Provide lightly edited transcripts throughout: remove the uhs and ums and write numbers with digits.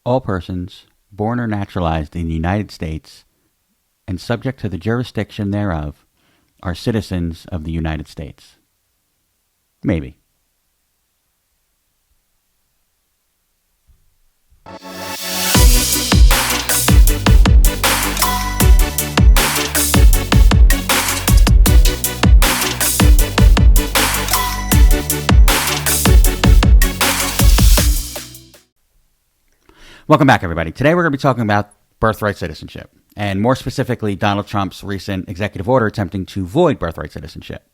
all persons born or naturalized in the United States and subject to the jurisdiction thereof are citizens of the United States. Maybe. Welcome back, everybody. Today we're going to be talking about birthright citizenship, and more specifically, Donald Trump's recent executive order attempting to void birthright citizenship.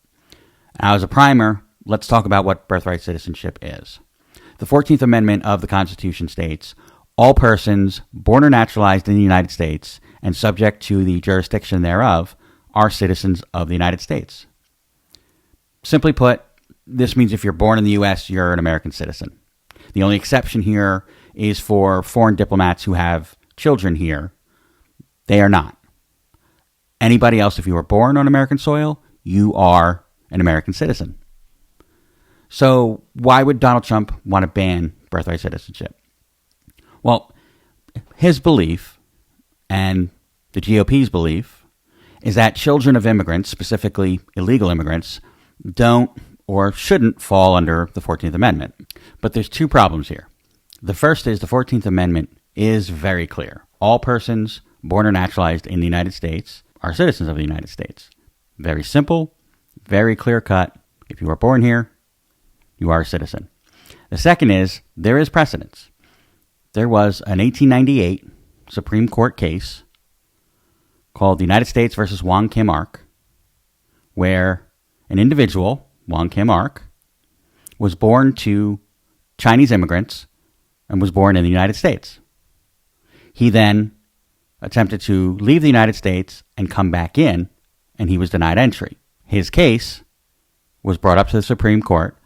Now, as a primer, let's talk about what birthright citizenship is. The 14th Amendment of the Constitution states, all persons born or naturalized in the United States and subject to the jurisdiction thereof are citizens of the United States. Simply put, this means if you're born in the U.S., you're an American citizen. The only exception here is for foreign diplomats who have children here. They are not. Anybody else, if you were born on American soil, you are an American citizen. So why would Donald Trump want to ban birthright citizenship? Well, his belief, and the GOP's belief, is that children of immigrants, specifically illegal immigrants, don't or shouldn't fall under the 14th Amendment. But there's two problems here. The first is the 14th Amendment is very clear. All persons born or naturalized in the United States are citizens of the United States. Very simple, very clear cut. If you are born here, you are a citizen. The second is there is precedence. There was an 1898 Supreme Court case called the United States versus Wong Kim Ark, where an individual, Wong Kim Ark, was born to Chinese immigrants and was born in the United States. He then attempted to leave the United States and come back in, and he was denied entry. His case was brought up to the Supreme Court,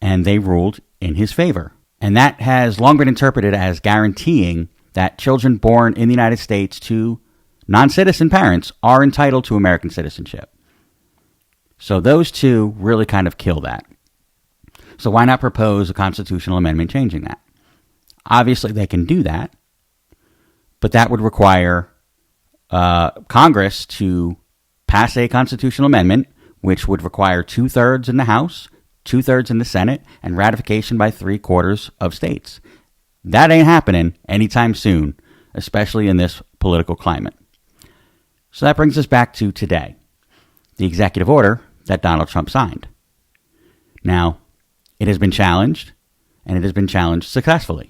and they ruled in his favor. And that has long been interpreted as guaranteeing that children born in the United States to non-citizen parents are entitled to American citizenship. So those two really kind of kill that. So why not propose a constitutional amendment changing that? Obviously, they can do that, but that would require Congress to pass a constitutional amendment, which would require 2/3 in the House, 2/3 in the Senate, and ratification by 3/4 of states. That ain't happening anytime soon, especially in this political climate. So that brings us back to today, the executive order that Donald Trump signed. Now, it has been challenged, and it has been challenged successfully.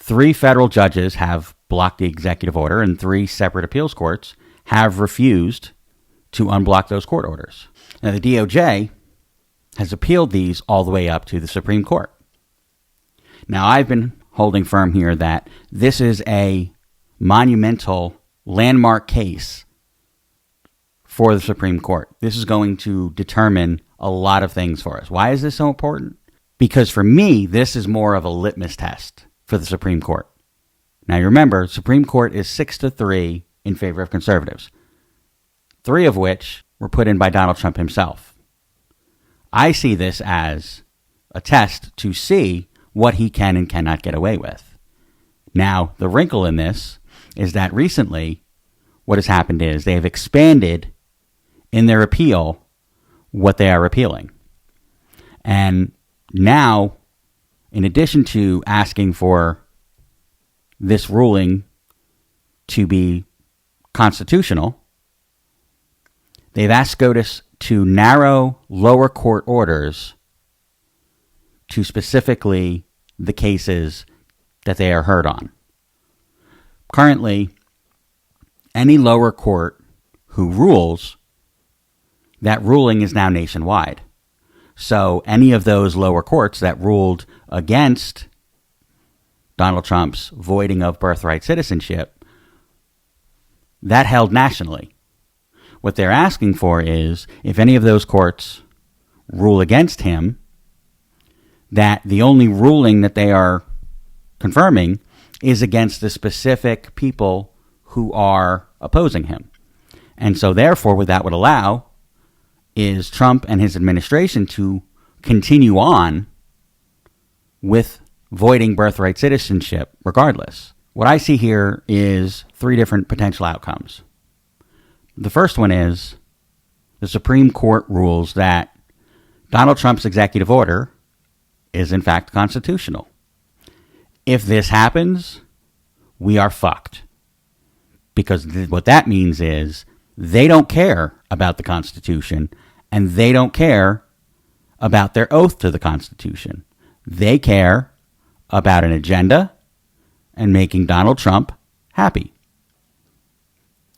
3 federal judges have blocked the executive order, and 3 separate appeals courts have refused to unblock those court orders. Now, the DOJ has appealed these all the way up to the Supreme Court. Now, I've been holding firm here that this is a monumental landmark case for the Supreme Court. This is going to determine a lot of things for us. Why is this so important? Because for me, this is more of a litmus test for the Supreme Court. Now, you remember, Supreme Court is 6-3 in favor of conservatives, 3 of which were put in by Donald Trump himself. I see this as a test to see what he can and cannot get away with. Now, the wrinkle in this is that recently what has happened is they have expanded in their appeal what they are appealing. And now, in addition to asking for this ruling to be constitutional, they've asked SCOTUS to narrow lower court orders to specifically the cases that they are heard on. Currently, any lower court who rules, that ruling is now nationwide. So any of those lower courts that ruled against Donald Trump's voiding of birthright citizenship, that held nationally. What they're asking for is, if any of those courts rule against him, that the only ruling that they are confirming is against the specific people who are opposing him. And so therefore, what that would allow is Trump and his administration to continue on with voiding birthright citizenship regardless. What I see here is 3 different potential outcomes. The first one is the Supreme Court rules that Donald Trump's executive order is in fact constitutional. If this happens, we are fucked. Because what that means is they don't care about the Constitution and they don't care about their oath to the Constitution. They care about an agenda and making Donald Trump happy.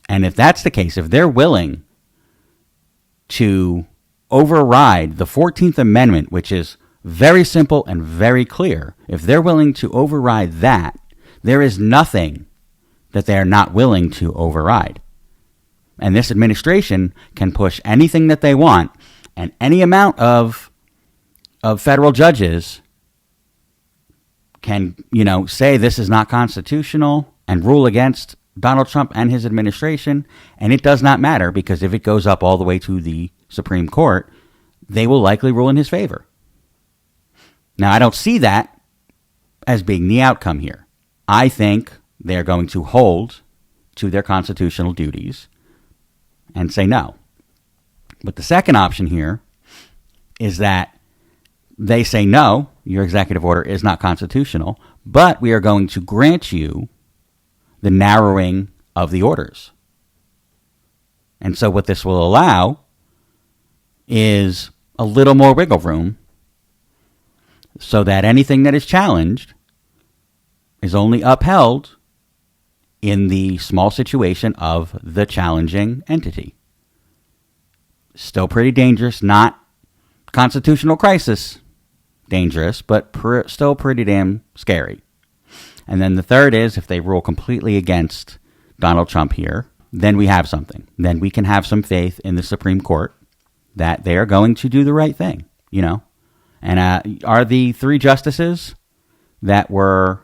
And if that's the case, if they're willing to override the 14th Amendment, which is very simple and very clear, if they're willing to override that, there is nothing that they are not willing to override. And this administration can push anything that they want, and any amount of federal judges can, say this is not constitutional and rule against Donald Trump and his administration, and it does not matter, because if it goes up all the way to the Supreme Court, they will likely rule in his favor. Now, I don't see that as being the outcome here. I think they're going to hold to their constitutional duties and say no. But the second option here is that they say no, your executive order is not constitutional, but we are going to grant you the narrowing of the orders. And so what this will allow is a little more wiggle room so that anything that is challenged is only upheld in the small situation of the challenging entity. Still pretty dangerous, not constitutional crisis dangerous, but still pretty damn scary. And then the third is, if they rule completely against Donald Trump here, then we have something. Then we can have some faith in the Supreme Court that they are going to do the right thing, And are the 3 justices that were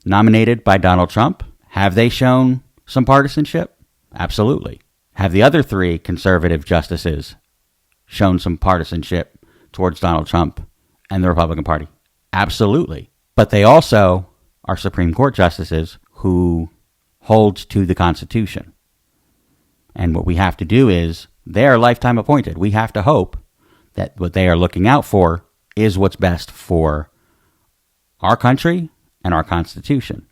nominated by Donald Trump, have they shown some partisanship? Absolutely. Have the other 3 conservative justices shown some partisanship towards Donald Trump and the Republican Party? Absolutely. But they also are Supreme Court justices who hold to the Constitution. And what we have to do is, they are lifetime appointed. We have to hope that what they are looking out for is what's best for our country and our Constitution.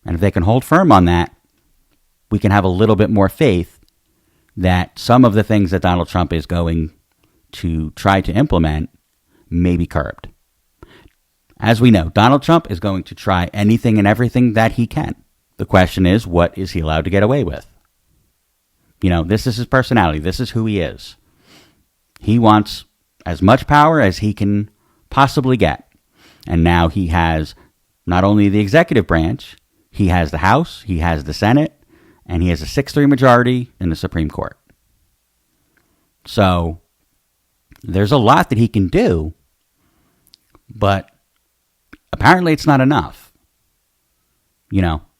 And if they can hold firm on that, we can have a little bit more faith that some of the things that Donald Trump is going to try to implement may be curbed. As we know, Donald Trump is going to try anything and everything that he can. The question is, what is he allowed to get away with? This is his personality. This is who he is. He wants as much power as he can possibly get. And now he has not only the executive branch, he has the House, he has the Senate, and he has a 6-3 majority in the Supreme Court. So there's a lot that he can do, but apparently it's not enough.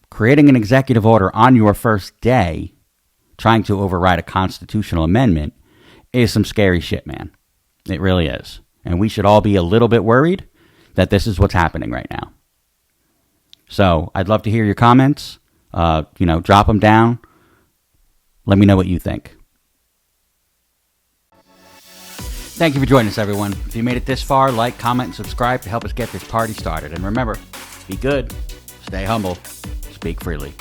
Creating an executive order on your first day, trying to override a constitutional amendment, is some scary shit, man. It really is. And we should all be a little bit worried that this is what's happening right now. So I'd love to hear your comments. Drop them down. Let me know what you think. Thank you for joining us, everyone. If you made it this far, like, comment, and subscribe to help us get this party started. And remember, be good, stay humble, speak freely.